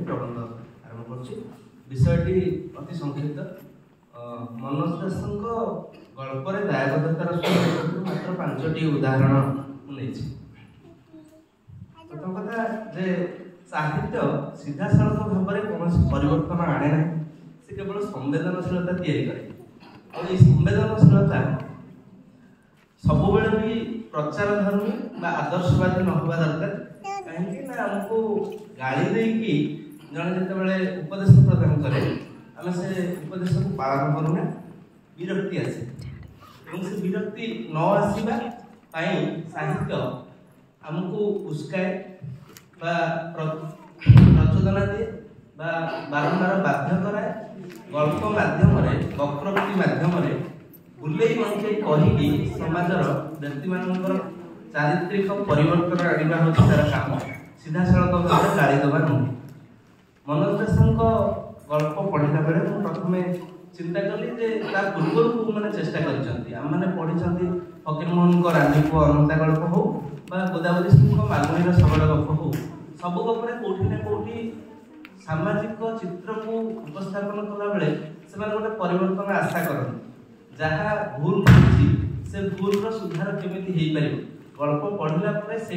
प्रबंध आरंभ कर विषयटी अति संक्षिप्त मनोज दास गल्पर दायबद्धतार मात्र 5टी उदाहरण नहीं। प्रथम कथा जे साहित्य सीधा सड़क भाव में कौन परिवर्तन आने ना से केवल संवेदनशीलता या संवेदनशीलता सब भी प्रचार धर्मी आदर्शवादी न होगा दरकार कहीं आमको गाड़ी देकी जड़े जिते उपदेश प्रदान करे आम से उपदेश को पालन करूना विरक्ति आसे से विरक्ति न आसवा साहित्य आमको उस्काए प्रचोदना दिए बारंबार बाध्य कराए गल्प मध्यम वक्रोक्ति मध्यम बुले मंचे कहीकि समाजर व्यक्ति मानकर चारित्रिक परिवर्तन आने हूँ तार काम सीधा सड़क भाव गाड़ी देवा नुहे। मनोज दास गल्प पढ़ला बेले प्रथम चिंता कली पूर्व मैंने चेष्टा कर पढ़ी फकीरमोहन रानीपुओ अनंता गल्प हो गोदावरी सिंह मागुणीर सबल गप हो सब गपे कौटी ना कौटी सामाजिक चित्र को उपस्थापन कला बेले से गोटे परिवर्तन आशा करते जहाँ भूल होती से भूल सुधार केमी हो पार गल्प पढ़ला से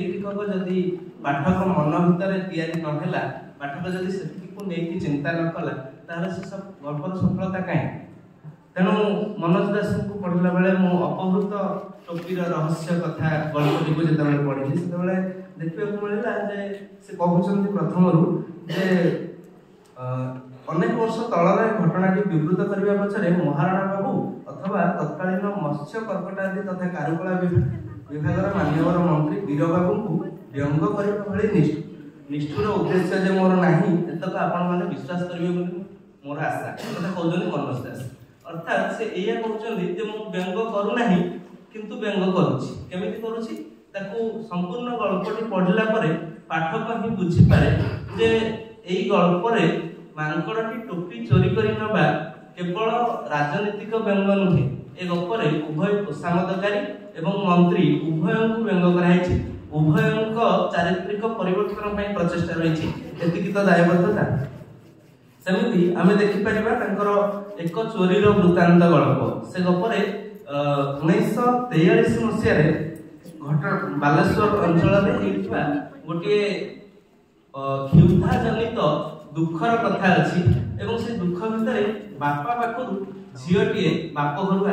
जदि पाठक मन भितर तैयारी नहला पाठक जदि से नहीं चिंता न कला तार से सब गल्पर सफलता कहीं तेणु मनोज दास को पढ़ला बेले मु अपहृत टोपीर रहस्य कथा गल्पटी को जो पढ़ी से देखा मिलला से कहते प्रथम जे अनेक वर्ष तलर घटनाटी विवृत करने पछरे महाराणा बाबू अथवा तत्कालीन मत्स्य कर्कट आदि तथा कारुकला विभाग मान्यवर मंत्री वीर बाबू को व्यंग करने निष्ठुर उद्देश्य जे मोर नाही एतक आपण माने विश्वास करिवे मोर आशा कथा कहउछन मनोज दास अर्थात से एया कहउछन जे मु व्यंग करू नाही किंतु व्यंग करूछि केमिति करूछि ताकू संपूर्ण गल्पटी पढ़ला परे पाठक ही बुझी पारे जे एई गल्परे मांकड़टी टोपी चोरी करी नबा केवल राजनीतिक व्यंग नुहे ए गपरे उभय खुशामदकारी एवं मंत्री उभय को व्यंग कराई उभय चारित्रिक परिवर्तन पर प्रचेषा रही एतिकी तो दायबद्धता सेमती आम देखिपर एक चोरीर वृत्तांत गल्प से गपरे 1943 मसीह बालेश्वर अंचल गोटे क्षुधा जनित दुखर कथा अच्छी एवं से दुख भितर बापा पाखु झीटीए बाप घर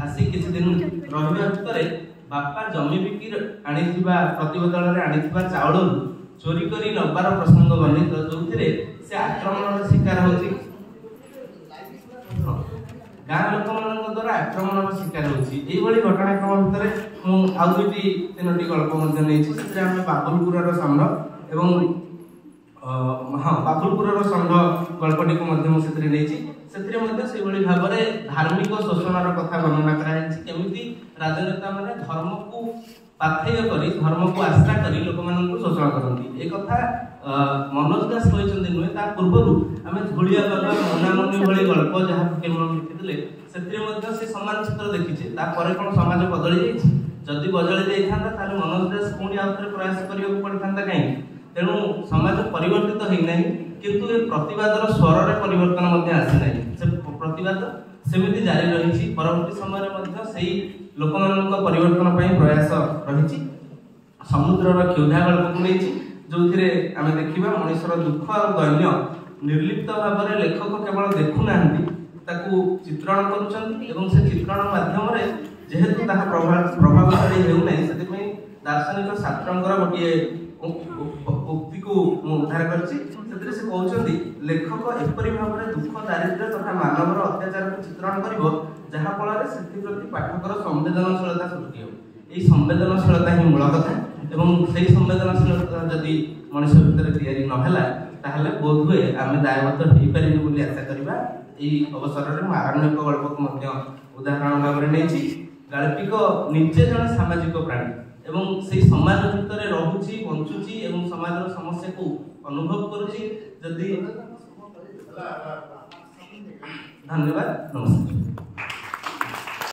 आसी किसी दिन रहा भितर बापा जमी बिकी प्रतिबदल आनीथिबा चाउल चोरी करी नबार प्रसंग वर्णित जो से आक्रमण शिकार होची गाँ लोक मान द्वारा आक्रमण शिकार होची घटनाक्रम भितर मु आउ दुईटी 3टी गल्प बाबुलपुर षंढ एवं हाँ बाबुलपुर षंढ गल्पटी से भाव में धार्मिक शोषण कथा वर्णना करामी राजनेता मैंने धर्म को पाथेय करी धर्म को आश्रा करी लोक मानक शोषण करती एक कथा मनोज दास कहते नुहे ता पूर्व आम धूलिया बाबा मनामनी भाई गल्प जहाँ फकीरमोहन लिखिते से सामान चित्र देखीचे तापर कौन समाज बदली जाइए जदि बदली जाता मनोज दास पुणी आउ थे प्रयास करने पड़ता कहीं तेणु समाज परिवर्तित होना किंतु ये प्रतिवादर स्वर में परिवर्तन आसीना से प्रतिवाद सेमती जारी रही परवर्ती समय लोक मान परिवर्तन प्रयास रही समुद्रर क्षुधा गल्प को नहीं जो आम देखा मनुष्यर दुख और दैन्य निर्लिप्त भाव में लेखक केवल देखुना चित्रण कर चित्रण माध्यम जेहेतु प्रभावशाली होना से दार्शनिक छात्र गोटे उक्ति को उद्धार कर लेखक एपरी भाव में दुख दारिद्र्य तथा मानवर अत्याचार को चित्रण कर प्रति पाठकर संवेदनशीलता सृष्टि हो यही संवेदनशीलता ही मूल कथा एवं से संवेदनशीलता जदि मनुष्य भितर तैयारी नहला ताहले बोध हुए आम दायबद्ध हो पारे बोली आशा करवा यही अवसर में आरण्यक गल्प को उदाहरण भाव में नहीं गाल्पिक निजे जन सामाजिक प्राणी एवं से समाज भितर रहुची बंचुची एवं समाज समस्या को अनुभव करुची जदि धन्यवाद नमस्कार।